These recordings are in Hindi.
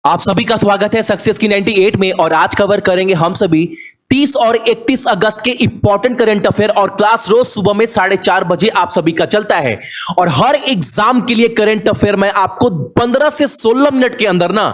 आप सभी का स्वागत है सक्सेस की 98 में। और आज कवर करेंगे हम सभी 30 और 31 अगस्त के इंपॉर्टेंट करंट अफेयर। और क्लास रोज सुबह में 4:30 बजे आप सभी का चलता है। और हर एग्जाम के लिए करंट अफेयर मैं आपको 15 से 16 मिनट के अंदर ना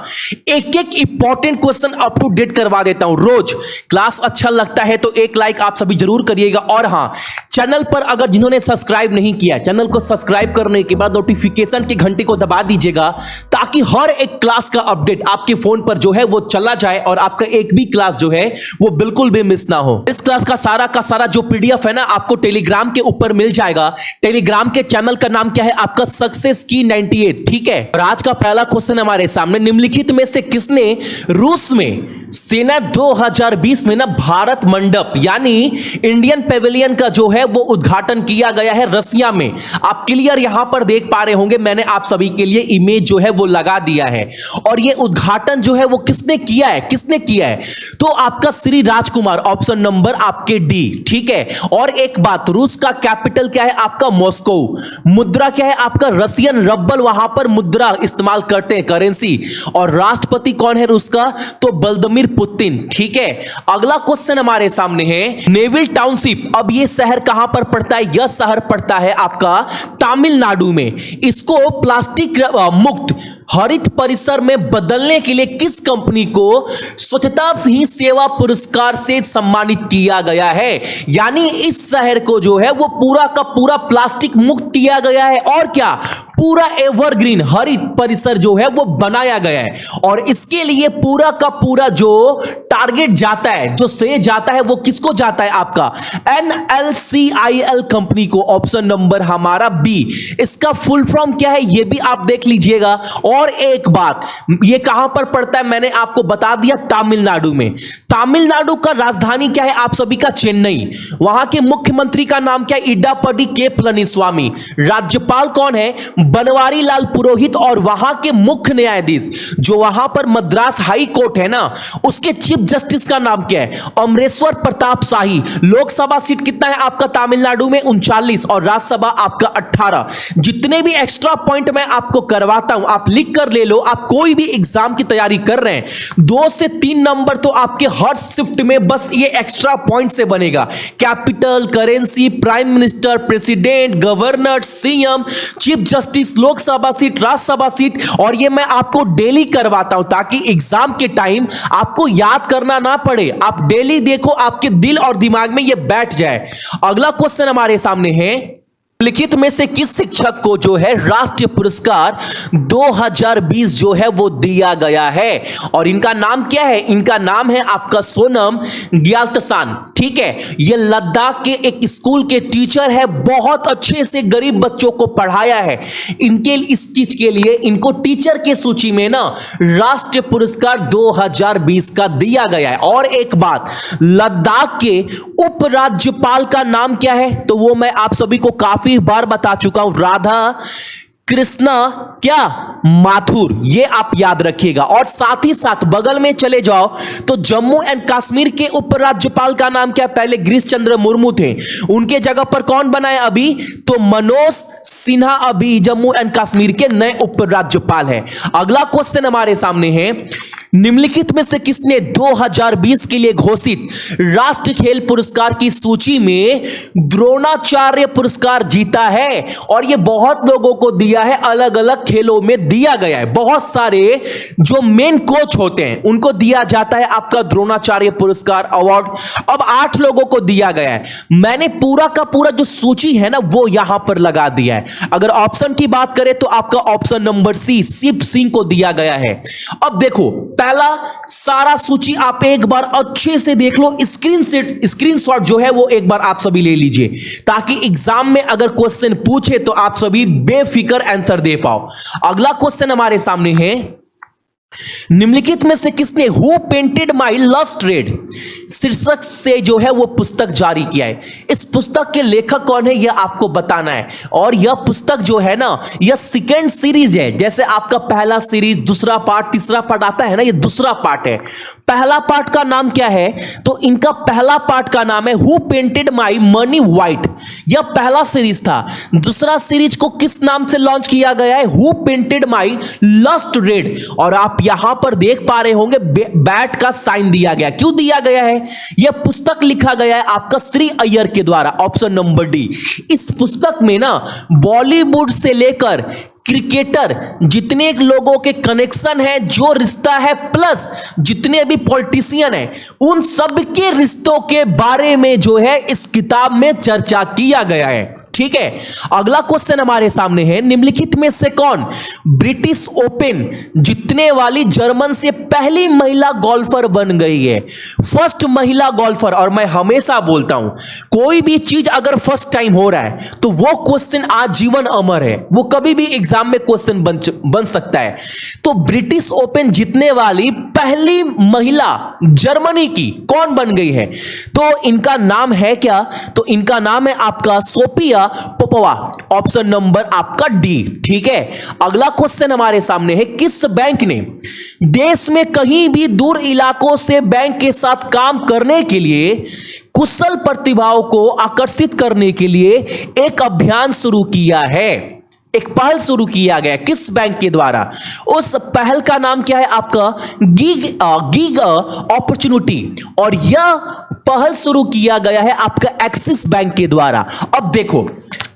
एक एक important question up to date करवा देता हूं रोज। क्लास अच्छा लगता है तो एक लाइक आप सभी जरूर करिएगा। और हां, चैनल पर अगर जिन्होंने सब्सक्राइब नहीं किया, चैनल को सब्सक्राइब करने के बाद नोटिफिकेशन की घंटी को दबा दीजिएगा ताकि हर एक क्लास का अपडेट आपके फोन पर जो है वो चला जाए और आपका एक भी क्लास जो है वो बिल्कुल भी मिस ना हो। इस क्लास का सारा जो पीडीएफ है ना आपको टेलीग्राम के ऊपर मिल जाएगा। टेलीग्राम के चैनल का नाम क्या है आपका? सक्सेस की 98। ठीक है। और आज का पहला क्वेश्चन हमारे सामने, निम्नलिखित में से किसने रूस में सेना 2020 में ना भारत मंडप यानी इंडियन पेविलियन का जो है वो उद्घाटन किया गया है रसिया में। आप क्लियर यहां पर देख पा रहे होंगे, मैंने आप सभी के लिए इमेज जो है वो लगा दिया है। और ये उद्घाटन जो है वो किसने किया है? तो आपका श्री राजकुमार, ऑप्शन नंबर आपके डी। ठीक है। और एक बात, रूस का कैपिटल क्या है आपका? मॉस्को। मुद्रा क्या है आपका? रशियन रब्बल वहां पर मुद्रा इस्तेमाल करते हैं, करेंसी। और राष्ट्रपति कौन है रूस का? तो व्लादिमीर पुतिन। ठीक है। अगला क्वेश्चन हमारे सामने है, नेविल टाउनशिप, अब ये शहर कहां पर पड़ता है? यह शहर पड़ता है आपका तमिलनाडु में। इसको प्लास्टिक मुक्त हरित परिसर में बदलने के लिए किस कंपनी को स्वच्छता ही सेवा पुरस्कार से सम्मानित किया गया है? यानी इस शहर को जो है वो पूरा का पूरा प्लास्टिक मुक्त किया गया है। और क्या? पूरा एवरग्रीन हरित परिसर जो है वो बनाया गया है। और इसके लिए पूरा का पूरा जो टारगेट जाता है, जो श्रेय जाता है, वो किसको जाता है आपका? NLCIL कंपनी को। ऑप्शन नंबर हमारा बी। इसका फुल फॉर्म क्या है ये भी आप देख लीजिएगा। और एक बात, ये कहां पर पड़ता है मैंने आपको बता दिया, तमिलनाडु में। तमिलनाडु का राजधानी क्या है आप सभी का? चेन्नई। वहां के मुख्यमंत्री का नाम क्या है? इडापडी के पलनीस्वामी। राज्यपाल कौन है? बनवारी लाल पुरोहित। और वहां के मुख्य न्यायाधीश जो वहां पर मद्रास हाई कोर्ट है ना, उसके चीफ जस्टिस का नाम क्या है? अमरेश्वर प्रताप शाही। लोकसभा सीट कितना है आपका तमिलनाडु में? 39। और राज्यसभा आपका 18। जितने भी एक्स्ट्रा पॉइंट मैं आपको करवाता हूं आप लिख कर ले लो। आप कोई भी एग्जाम की तैयारी कर रहे हैं, 2 से 3 नंबर तो आपके हर शिफ्ट में बस ये एक्स्ट्रा पॉइंट से बनेगा। Capital, currency, prime minister, president, governor, CM, chief justice, Lok Sabha seat, Rajya Sabha seat. और ये मैं आपको डेली करवाता हूं ताकि एग्जाम के टाइम आपको याद करना ना पड़े। आप डेली देखो, आपके दिल और दिमाग में ये बैठ जाए। अगला क्वेश्चन हमारे सामने है, लिखित में से किस शिक्षक को जो है राष्ट्रीय पुरस्कार 2020 जो है वो दिया गया है? और इनका नाम क्या है? इनका नाम है आपका सोनम ग्याल्तसान। ठीक है। ये लद्दाख के एक स्कूल के टीचर है, बहुत अच्छे से गरीब बच्चों को पढ़ाया है। इनके इस चीज के लिए इनको टीचर के सूची में ना राष्ट्रीय पुरस्कार 2020 का दिया गया है। और एक बात, लद्दाख के उपराज्यपाल का नाम क्या है? तो वो मैं आप सभी को काफी बार बता चुका हूं, राधा कृष्णा क्या माथुर। ये आप याद रखिएगा। और साथ ही साथ बगल में चले जाओ तो जम्मू एंड कश्मीर के उपराज्यपाल का नाम क्या? पहले गिरीश चंद्र मुर्मू थे, उनके जगह पर कौन बना है अभी? तो मनोज सिन्हा अभी जम्मू एंड कश्मीर के नए उपराज्यपाल हैं। अगला क्वेश्चन हमारे सामने है, निम्नलिखित में से किसने 2020 के लिए घोषित राष्ट्रीय खेल पुरस्कार की सूची में द्रोणाचार्य पुरस्कार जीता है? और यह बहुत लोगों को दिया है, अलग अलग खेलों में दिया गया है। बहुत सारे जो मेन कोच होते हैं उनको दिया जाता है आपका द्रोणाचार्य पुरस्कार अवार्ड। अब 8 लोगों को दिया गया है। मैंने पूरा का पूरा जो सूची है ना वो यहां पर लगा दिया है। अगर ऑप्शन की बात करें तो आपका option number C, Shiv Singh को दिया गया है। अब देखो, पहला सारा सूची आप एक बार अच्छे से देख लो, स्क्रीनशॉट जो है वो एक बार आप सभी ले लीजिए ताकि एग्जाम में अगर क्वेश्चन पूछे तो आप सभी बेफिक्र आंसर दे पाओ। अगला क्वेश्चन हमारे सामने है, निम्नलिखित में से किसने who painted my lust red शीर्षक से जो है वो पुस्तक जारी किया है? इस पुस्तक के लेखक कौन है यह आपको बताना है। और यह पुस्तक जो है ना यह सेकेंड सीरीज है। जैसे आपका पहला सीरीज, दूसरा पार्ट, तीसरा पार्ट आता है ना, यह दूसरा पार्ट है। पहला पार्ट का नाम क्या है? तो इनका पहला पार्ट का नाम है who painted my money white. यह पहला सीरीज था। दूसरा सीरीज को किस नाम से लॉन्च किया गया है? Who painted my lust red. और आप यहां पर देख पा रहे होंगे बैट का साइन दिया गया। क्यों दिया गया है? यह पुस्तक लिखा गया है आपका श्री अय्यर के द्वारा, ऑप्शन नंबर डी। इस पुस्तक में ना बॉलीवुड से लेकर क्रिकेटर जितने लोगों के कनेक्शन है, जो रिश्ता है, प्लस जितने भी पॉलिटिशियन हैं, उन सब के रिश्तों के बारे में जो है इस किताब में चर्चा किया गया है। ठीक है, अगला क्वेश्चन हमारे सामने है, निम्नलिखित में से कौन ब्रिटिश ओपन जीतने वाली जर्मन से पहली महिला गोल्फर बन गई है? फर्स्ट महिला गोल्फर। और मैं हमेशा बोलता हूं, कोई भी चीज अगर फर्स्ट टाइम हो रहा है तो वो क्वेश्चन आजीवन अमर है, वो कभी भी एग्जाम में क्वेश्चन बन सकता है। तो ब्रिटिश ओपन जीतने वाली पहली महिला जर्मनी की कौन बन गई है? तो इनका नाम है क्या? तो इनका नाम है आपका सोफिया पोपोवा, ऑप्शन नंबर आपका डी। ठीक है, अगला क्वेश्चन हमारे सामने है, किस बैंक ने देश में कहीं भी दूर इलाकों से बैंक के साथ काम करने के लिए कुशल प्रतिभाओं को आकर्षित करने के लिए एक अभियान शुरू किया है? एक पहल शुरू किया गया, किस बैंक के द्वारा? उस पहल का नाम क्या है आपका? Gig opportunity. और यह पहल शुरू किया गया है आपका एक्सिस बैंक के द्वारा। अब देखो,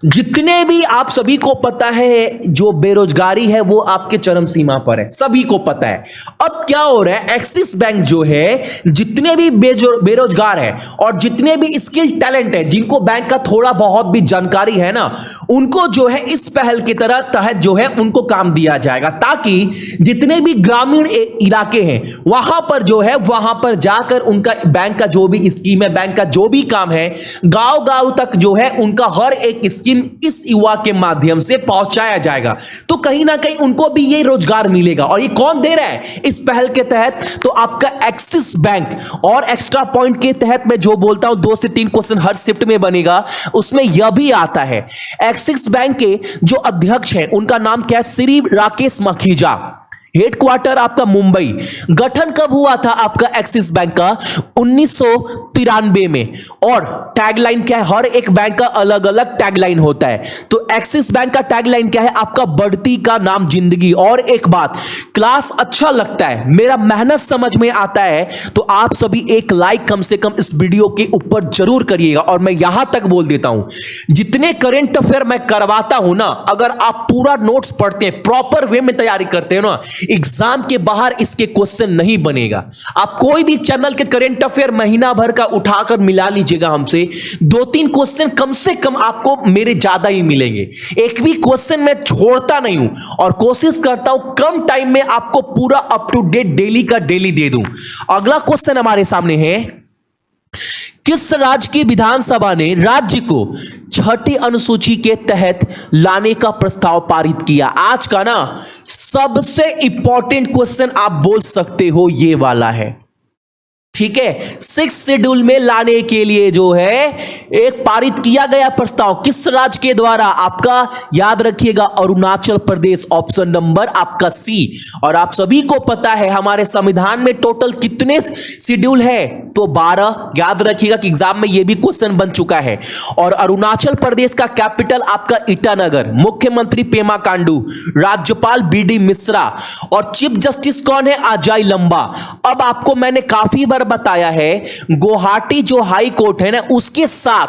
जितने भी आप सभी को पता है जो बेरोजगारी है वो आपके चरम सीमा पर है, सभी को पता है। अब क्या हो रहा है, एक्सिस बैंक जो है जितने भी बेरोजगार है और जितने भी स्किल टैलेंट है, जिनको बैंक का थोड़ा बहुत भी जानकारी है ना, उनको जो है इस पहल के तहत जो है उनको काम दिया जाएगा, ताकि जितने भी ग्रामीण इलाके हैं वहां पर जो है वहां पर जाकर उनका बैंक का जो भी स्कीम है, बैंक का जो भी काम है, गांव गांव तक जो है उनका हर एक स्कीम इस युवा के माध्यम से पहुंचाया जाएगा। तो कहीं ना कहीं उनको भी ये रोजगार मिलेगा। और ये कौन दे रहा है इस पहल के तहत? तो आपका एक्सिस बैंक। और एक्स्ट्रा पॉइंट के तहत मैं जो बोलता हूं 2 से 3 क्वेश्चन हर शिफ्ट में बनेगा, उसमें यह भी आता है। एक्सिस बैंक के जो अध्यक्ष हैं उनका नाम क्या है? श्री राकेश मखीजा। हेडक्वार्टर आपका मुंबई। गठन कब हुआ था आपका एक्सिस बैंक का? 1993 में। और टैगलाइन क्या है? हर एक बैंक का अलग अलग टैगलाइन होता है। तो एक्सिस बैंक का टैगलाइन क्या है आपका? बढ़ती का नाम जिंदगी। और एक बात, क्लास अच्छा लगता है, मेरा मेहनत समझ में आता है, तो आप सभी एक लाइक कम से कम इस वीडियो के ऊपर जरूर करिएगा। और मैं यहां तक बोल देता हूं, जितने करंट अफेयर मैं करवाता हूं ना, अगर आप पूरा नोट्स पढ़ते हैं, प्रॉपर वे में तैयारी करते हैं ना, एग्जाम के बाहर इसके क्वेश्चन नहीं बनेगा। आप कोई भी चैनल के करंट अफेयर महीना भर का उठाकर मिला लीजिएगा हमसे, 2-3 क्वेश्चन कम से कम आपको मेरे ज्यादा ही मिलेंगे। एक भी क्वेश्चन मैं छोड़ता नहीं हूं और कोशिश करता हूं कम टाइम में आपको पूरा अप टू डेट डेली का डेली दे दूं। अगला क्वेश्चन हमारे सामने है, किस राज्य की विधानसभा ने राज्य को 6ठी अनुसूची के तहत लाने का प्रस्ताव पारित किया? आज का ना सबसे इंपॉर्टेंट क्वेश्चन आप बोल सकते हो ये वाला है। ठीक है, 6 शेड्यूल में लाने के लिए जो है एक पारित किया गया प्रस्ताव, किस राज्य के द्वारा? आपका याद रखिएगा, अरुणाचल प्रदेश, ऑप्शन नंबर आपका सी। और आप सभी को पता है हमारे संविधान में टोटल कितने शेड्यूल है? तो 12। याद रखिएगा कि एग्जाम में यह भी क्वेश्चन बन चुका है। और अरुणाचल प्रदेश का कैपिटल आपका ईटानगर, मुख्यमंत्री पेमा खांडू, राज्यपाल बीडी मिश्रा, और चीफ जस्टिस कौन है? अजय लंबा। अब आपको मैंने काफी बार बताया है, गुवाहाटी जो हाई कोर्ट है ना, उसके साथ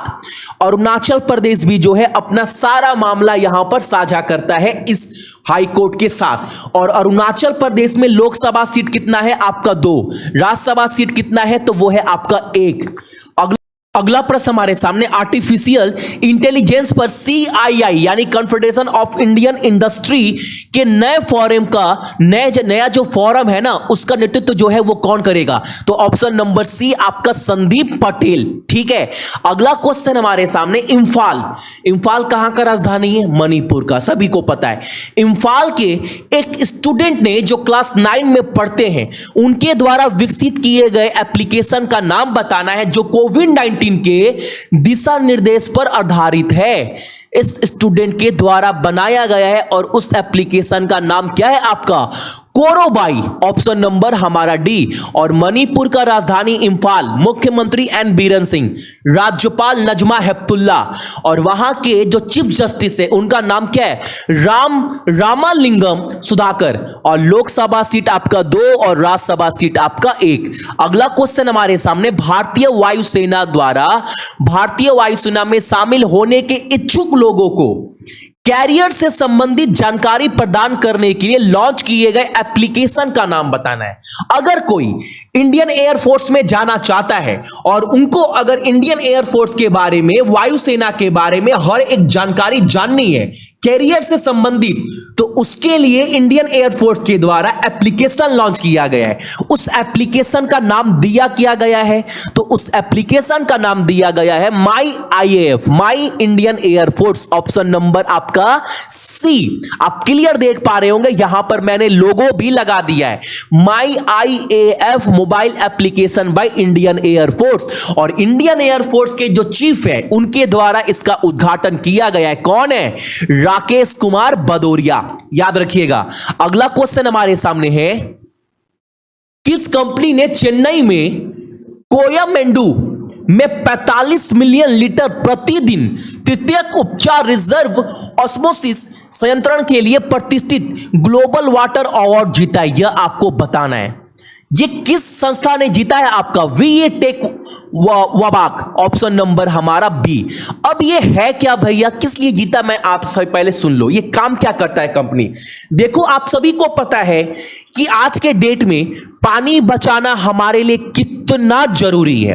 अरुणाचल प्रदेश भी जो है अपना सारा मामला यहां पर साझा करता है इस हाई कोर्ट के साथ। और अरुणाचल प्रदेश में लोकसभा सीट कितना है आपका? 2। राज्यसभा सीट कितना है? तो वो है आपका 1। अगला प्रश्न हमारे सामने, आर्टिफिशियल इंटेलिजेंस पर CII यानी कॉन्फेडरेशन ऑफ इंडियन इंडस्ट्री के नए फोरम का नया जो फोरम है ना, उसका नेतृत्व जो है वो कौन करेगा? तो ऑप्शन नंबर सी आपका संदीप पटेल। ठीक है, अगला क्वेश्चन हमारे सामने, इंफाल कहां का राजधानी है? मणिपुर का, सभी को पता है। इंफाल के एक स्टूडेंट ने जो क्लास 9 में पढ़ते हैं, उनके द्वारा विकसित किए गए एप्लीकेशन का नाम बताना है जो कोविड-19 के दिशा निर्देश पर आधारित है। इस स्टूडेंट के द्वारा बनाया गया है और उस एप्लीकेशन का नाम क्या है आपका? कोरोबाई ऑप्शन नंबर हमारा डी। और मणिपुर का राजधानी इंफाल, मुख्यमंत्री एन बीरेन सिंह, राज्यपाल नजमा हेपतुल्ला, और वहां के जो चीफ जस्टिस है उनका नाम क्या है, रामालिंगम सुधाकर। और लोकसभा सीट आपका 2 और राज्यसभा सीट आपका 1। अगला क्वेश्चन हमारे सामने, भारतीय वायुसेना द्वारा भारतीय वायुसेना में शामिल होने के इच्छुक लोगों को कैरियर से संबंधित जानकारी प्रदान करने के लिए लॉन्च किए गए एप्लीकेशन का नाम बताना है। अगर कोई इंडियन एयरफोर्स में जाना चाहता है और उनको अगर इंडियन एयरफोर्स के बारे में, वायुसेना के बारे में हर एक जानकारी जाननी है कैरियर से संबंधित, तो उसके लिए इंडियन एयरफोर्स के द्वारा एप्लीकेशन लॉन्च किया गया है। उस एप्लीकेशन का नाम दिया किया गया है, तो उस एप्लीकेशन का नाम दिया गया है my IAF, my Indian Air Force. Option number आपका सी। आप क्लियर देख पा रहे होंगे, यहां पर मैंने लोगो भी लगा दिया है, my IAF mobile application by Indian Air Force. और इंडियन एयरफोर्स के जो चीफ है उनके द्वारा इसका उद्घाटन किया गया है। कौन है? राकेश कुमार भदौरिया। याद रखिएगा। अगला क्वेश्चन हमारे सामने है, किस कंपनी ने चेन्नई में कोयमेंडू में 45 मिलियन लीटर प्रतिदिन तृतीयक उपचार रिजर्व ऑस्मोसिस संयंत्रण के लिए प्रतिष्ठित ग्लोबल वाटर अवार्ड जीता है? यह आपको बताना है। ये किस संस्था ने जीता है? आपका वीए टेक वबाक, ऑप्शन नंबर हमारा बी। अब ये है क्या भैया, किस लिए जीता, मैं आप सभी पहले सुन लो। ये काम क्या करता है कंपनी? देखो, आप सभी को पता है कि आज के डेट में पानी बचाना हमारे लिए कितना जरूरी है।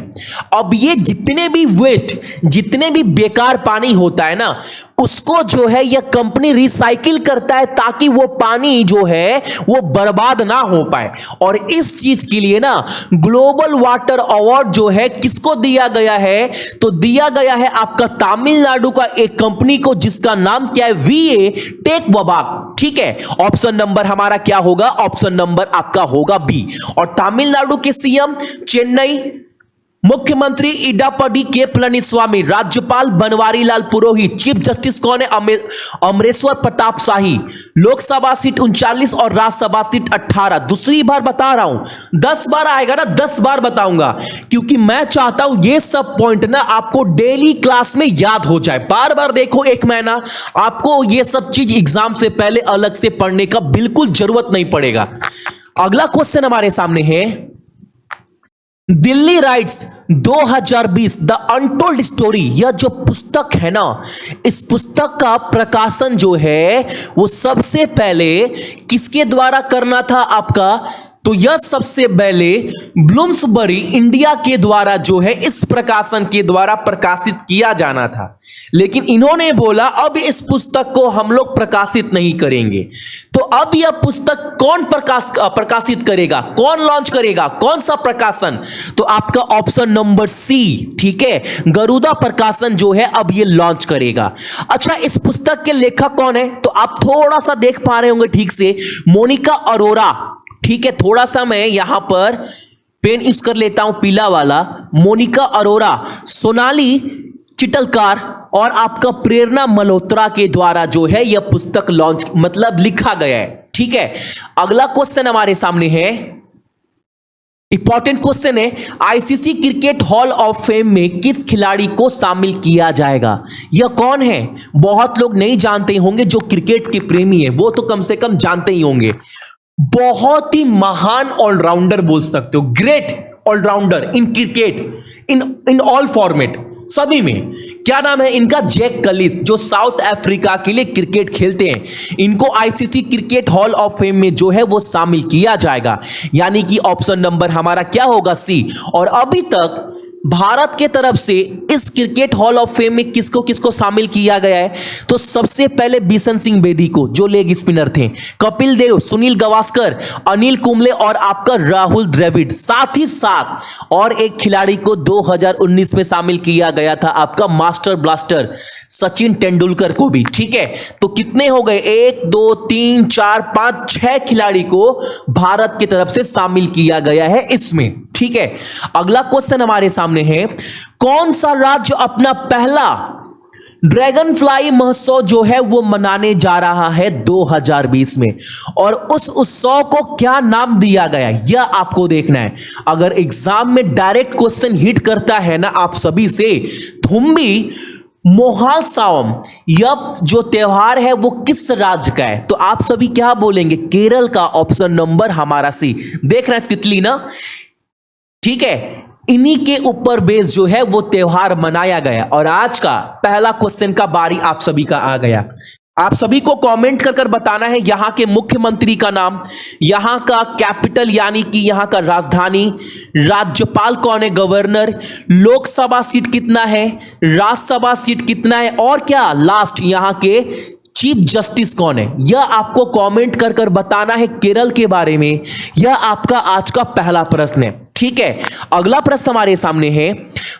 अब ये जितने भी वेस्ट, जितने भी बेकार पानी होता है ना, उसको जो है यह कंपनी रिसाइकिल करता है ताकि वो पानी जो है वो बर्बाद ना हो पाए। और इस चीज के लिए ना ग्लोबल वाटर अवार्ड जो है किसको दिया गया है? तो दिया गया है आपका तमिलनाडु का एक कंपनी को, जिसका नाम क्या है? वीए टेक वबाक। ठीक है, ऑप्शन नंबर हमारा क्या होगा? ऑप्शन नंबर आपका होगा बी। और तमिलनाडु के सीएम चेन्नई, मुख्यमंत्री इडापडी के पलनीस्वामी, राज्यपाल बनवारी लाल पुरोहित, चीफ जस्टिस कौन है? अमरेश्वर प्रताप शाही। लोकसभा सीट 39 और राज्यसभा सीट 18। दूसरी बार बता रहा हूं, 10 बार आएगा ना, 10 बार बताऊंगा, क्योंकि मैं चाहता हूं ये सब पॉइंट ना आपको डेली क्लास में याद हो जाए। बार बार देखो, एक महीना आपको ये सब चीज एग्जाम से पहले अलग से पढ़ने का बिल्कुल जरूरत नहीं पड़ेगा। अगला क्वेश्चन हमारे सामने है, Delhi rights 2020 the untold story, यह जो पुस्तक है ना, इस पुस्तक का प्रकाशन जो है वो सबसे पहले किसके द्वारा करना था आपका? तो यह सबसे पहले ब्लूम्सबरी इंडिया के द्वारा जो है इस प्रकाशन के द्वारा प्रकाशित किया जाना था। लेकिन इन्होंने बोला अब इस पुस्तक को हम लोग प्रकाशित नहीं करेंगे। तो अब यह पुस्तक कौन प्रकाशित करेगा, कौन लॉन्च करेगा, कौन सा प्रकाशन? तो आपका ऑप्शन नंबर सी, ठीक है, गरुड़ा प्रकाशन जो है अब ये लॉन्च करेगा। अच्छा, इस पुस्तक के लेखक कौन है? तो आप थोड़ा सा देख पा रहे होंगे ठीक से, मोनिका अरोरा। ठीक है, थोड़ा सा मैं यहां पर पेन यूज कर लेता हूं पीला वाला। मोनिका अरोरा, सोनाली चिटलकार और आपका प्रेरणा मल्होत्रा के द्वारा जो है यह पुस्तक लॉन्च मतलब लिखा गया है। ठीक है, अगला क्वेश्चन हमारे सामने है, इंपॉर्टेंट क्वेश्चन है, ICC cricket hall of fame में किस खिलाड़ी को शामिल किया जाएगा? यह कौन है? बहुत लोग नहीं जानते होंगे, जो क्रिकेट के प्रेमी है वो तो कम से कम जानते ही होंगे। बहुत ही महान ऑलराउंडर बोल सकते हो, great allrounder in cricket, in all format, सभी में। क्या नाम है इनका? जैक कलिस, जो साउथ अफ्रीका के लिए क्रिकेट खेलते हैं। इनको ICC cricket hall of fame में जो है वो शामिल किया जाएगा, यानी कि ऑप्शन नंबर हमारा क्या होगा? सी। और अभी तक भारत के तरफ से इस क्रिकेट हॉल ऑफ फेम में किसको किसको शामिल किया गया है? तो सबसे पहले बिशन सिंह बेदी को, जो लेग स्पिनर थे, कपिल देव, सुनील गावस्कर, अनिल कुंबले और आपका राहुल द्रविड़। साथ ही साथ और एक खिलाड़ी को 2019 में शामिल किया गया था, आपका मास्टर ब्लास्टर सचिन तेंदुलकर को भी। ठीक है, तो कितने हो गए? 1 2 3 4 5 6 खिलाड़ी को भारत की तरफ से शामिल किया गया है इसमें। ठीक है, अगला क्वेश्चन हमारे सामने है, कौन सा राज्य अपना पहला ड्रैगन फ्लाई महोत्सव जो है वो मनाने जा रहा है 2020 में, और उस उत्सव को क्या नाम दिया गया यह आपको देखना है। अगर एग्जाम में डायरेक्ट क्वेश्चन हिट करता है ना आप सभी से, थुम्बी मोहालसावम यह जो त्योहार है वो किस राज्य का है, तो आप सभी क्या बोलेंगे? केरल का। ऑप्शन नंबर हमारा सी। देख रहे हैं तितली ना, ठीक है, इन्हीं के ऊपर बेस जो है वो त्योहार मनाया गया। और आज का पहला क्वेश्चन का बारी आप सभी का आ गया। आप सभी को कमेंट कर बताना है यहां के मुख्यमंत्री का नाम, यहां का कैपिटल यानी कि यहां का राजधानी, राज्यपाल कौन है, गवर्नर, लोकसभा सीट कितना है, राज्यसभा सीट कितना है, और क्या लास्ट यहां के चीफ जस्टिस कौन है। यह आपको कमेंट कर बताना है केरल के बारे में। यह आपका आज का पहला प्रश्न है, ठीक है। अगला प्रश्न हमारे सामने है,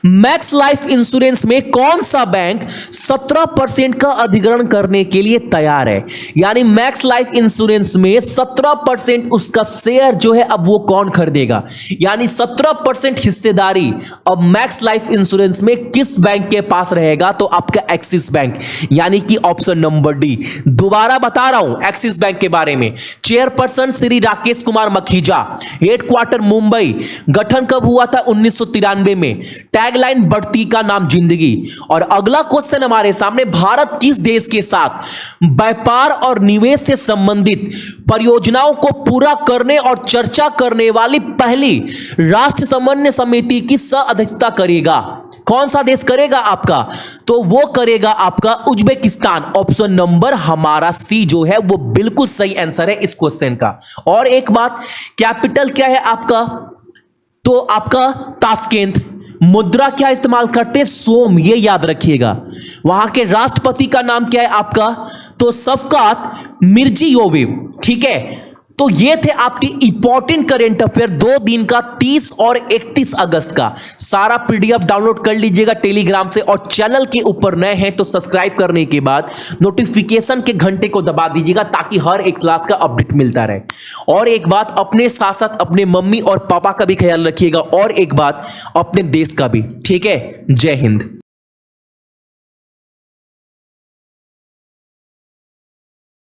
मैक्स लाइफ इंश्योरेंस में कौन सा बैंक 17% का अधिग्रहण करने के लिए तैयार है? यानी मैक्स लाइफ इंश्योरेंस में 17% उसका शेयर जो है अब वो कौन खरीदेगा, यानी 17% हिस्सेदारी अब मैक्स लाइफ इंश्योरेंस में किस बैंक के पास रहेगा? तो आपका एक्सिस बैंक, यानी कि ऑप्शन नंबर डी। दोबारा बता रहा हूं एक्सिस बैंक के बारे में। चेयरपर्सन श्री राकेश कुमार मखीजा, हेडक्वार्टर मुंबई, गठन कब हुआ था? 1993 में। टैगलाइन बढ़ती का नाम जिंदगी। और अगला क्वेश्चन हमारे सामने, भारत किस देश के साथ व्यापार और निवेश से संबंधित परियोजनाओं को पूरा करने और चर्चा करने वाली पहली राष्ट्र समन्वय समिति की सह अध्यक्षता करेगा? कौन सा देश करेगा आपका? तो वो करेगा आपका उज्बेकिस्तान। ऑप्शन नंबर हमारा सी जो है वो बिल्कुल सही आंसर है इस क्वेश्चन का। और एक बात, कैपिटल क्या है आपका? तो आपका ताशकेंत। मुद्रा क्या इस्तेमाल करते हैं? सोम, ये याद रखिएगा। वहां के राष्ट्रपति का नाम क्या है आपका? तो शफकत मिर्जियोयेव, ठीक है। तो ये थे आपके इंपॉर्टेंट करेंट अफेयर 2 दिन का, 30 और 31 अगस्त का। सारा पीडीएफ डाउनलोड कर लीजिएगा टेलीग्राम से, और चैनल के ऊपर नए हैं तो सब्सक्राइब करने के बाद नोटिफिकेशन के घंटे को दबा दीजिएगा ताकि हर एक क्लास का अपडेट मिलता रहे। और एक बात, अपने साथ साथ अपने मम्मी और पापा का भी ख्याल रखिएगा, और एक बात अपने देश का भी, ठीक है। जय हिंद।